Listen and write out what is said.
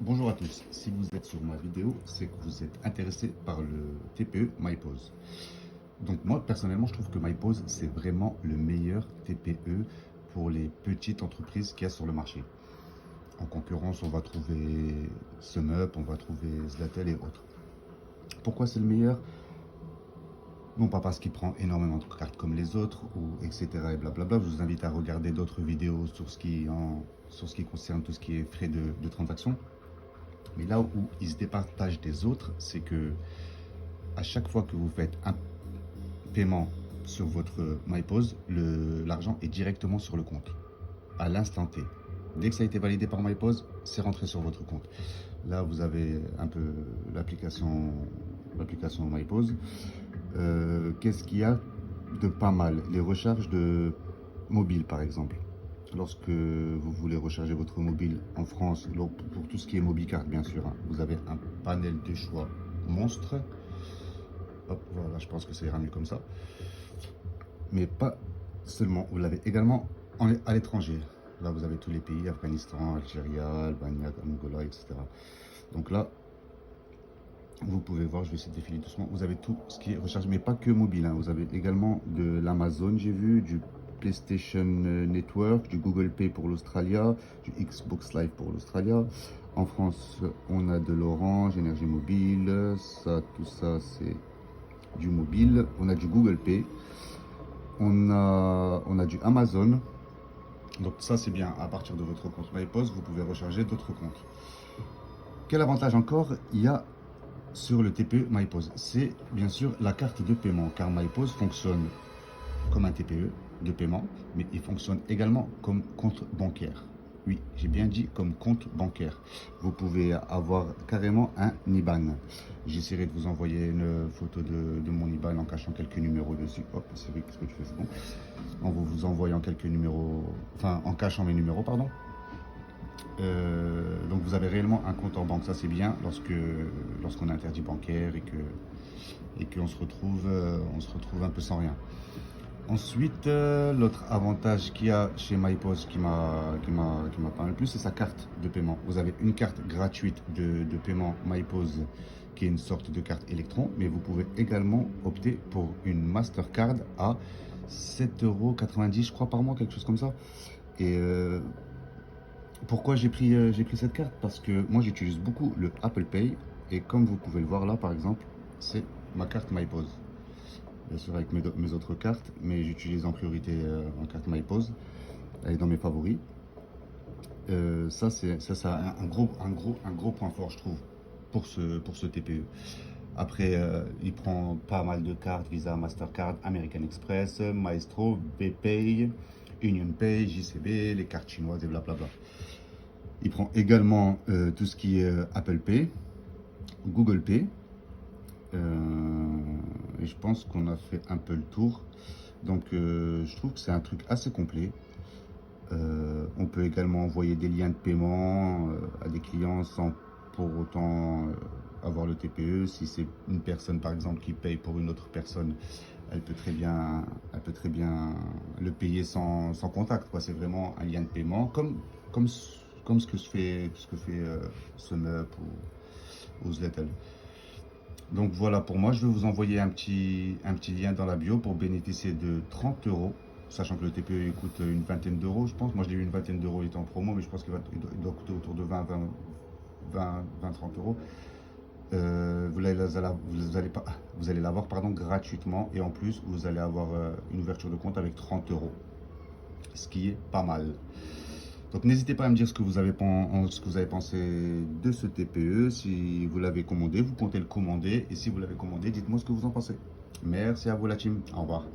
Bonjour à tous, si vous êtes sur ma vidéo, c'est que vous êtes intéressé par le TPE MyPose. Donc moi, personnellement, je trouve que MyPose, c'est vraiment le meilleur TPE pour les petites entreprises qu'il y a sur le marché. En concurrence, on va trouver SumUp, on va trouver Zlatel et autres. Pourquoi c'est le meilleur? Non pas parce qu'il prend énormément de cartes comme les autres, ou etc. et blablabla. Je vous invite à regarder d'autres vidéos sur sur ce qui concerne tout ce qui est frais de transaction. Mais là où il se départage des autres, c'est que à chaque fois que vous faites un paiement sur votre MyPose, l'argent est directement sur le compte, à l'instant T. Dès que ça a été validé par MyPose, c'est rentré sur votre compte. Là, vous avez un peu l'application MyPose. Qu'est-ce qu'il y a de pas mal? Les recharges de mobile, par exemple. Lorsque vous voulez recharger votre mobile en France, pour tout ce qui est MobiCard, bien sûr, hein, vous avez un panel de choix monstre. Hop, voilà, je pense que ça ira mieux comme ça. Mais pas seulement, vous l'avez également à l'étranger. Là, vous avez tous les pays, Afghanistan, Algérie, Albanie, Angola, etc. Donc là, vous pouvez voir, je vais essayer de défiler doucement. Vous avez tout ce qui est recharge, mais pas que mobile, hein. Vous avez également de l'Amazon, j'ai vu, du PlayStation Network, du Google Pay pour l'Australia, du Xbox Live pour l'Australia. En France, on a de l'Orange, Énergie Mobile, ça, tout ça, c'est du mobile. On a du Google Pay, on a du Amazon. Donc ça, c'est bien. À partir de votre compte MyPost, vous pouvez recharger d'autres comptes. Quel avantage encore il y a sur le TPE MyPose? C'est bien sûr la carte de paiement, car MyPose fonctionne comme un TPE de paiement, mais il fonctionne également comme compte bancaire. Oui, j'ai bien dit comme compte bancaire. Vous pouvez avoir carrément un IBAN. J'essaierai de vous envoyer une photo de mon IBAN en cachant quelques numéros dessus. Hop, c'est vrai, qu'est-ce que tu fais? C'est bon. En vous envoyant quelques numéros, enfin en cachant mes numéros, pardon. Donc vous avez réellement un compte en banque, ça c'est bien lorsqu'on est interdit bancaire et qu'on se retrouve un peu sans rien. Ensuite, l'autre avantage qu'il y a chez MyPost qui m'a pas mal plu, c'est sa carte de paiement. Vous avez une carte gratuite de paiement MyPost qui est une sorte de carte électron, mais vous pouvez également opter pour une Mastercard à 7,90 € je crois par mois, quelque chose comme ça. Et pourquoi j'ai pris cette carte? Parce que moi j'utilise beaucoup le Apple Pay et comme vous pouvez le voir là par exemple, c'est ma carte MyPose. Bien sûr avec mes autres cartes, mais j'utilise en priorité en carte MyPose. Elle est dans mes favoris. Ça un gros point fort je trouve pour ce TPE. Après, il prend pas mal de cartes, Visa, Mastercard, American Express, Maestro, BPay, Union Pay, JCB, les cartes chinoises et blablabla. Il prend également tout ce qui est Apple Pay, Google Pay. Et je pense qu'on a fait un peu le tour. Donc je trouve que c'est un truc assez complet. On peut également envoyer des liens de paiement à des clients sans pour autant avoir le TPE. Si c'est une personne par exemple qui paye pour une autre personne, elle peut très bien le payer sans contact, quoi. C'est vraiment un lien de paiement comme ce que fait SumUp ou Zlatel. Donc voilà pour moi, je vais vous envoyer un petit lien dans la bio pour bénéficier de 30 €, sachant que le TPE il coûte une vingtaine d'euros, je pense. Moi je l'ai eu une vingtaine d'euros, il était en promo, mais je pense qu'il doit coûter autour de 30 €. Vous allez l'avoir pardon, gratuitement et en plus vous allez avoir une ouverture de compte avec 30 €, ce qui est pas mal. Donc n'hésitez pas à me dire ce que vous avez pensé de ce TPE. Si vous l'avez commandé, vous comptez le commander. Et si vous l'avez commandé, dites-moi ce que vous en pensez. Merci à vous la team. Au revoir.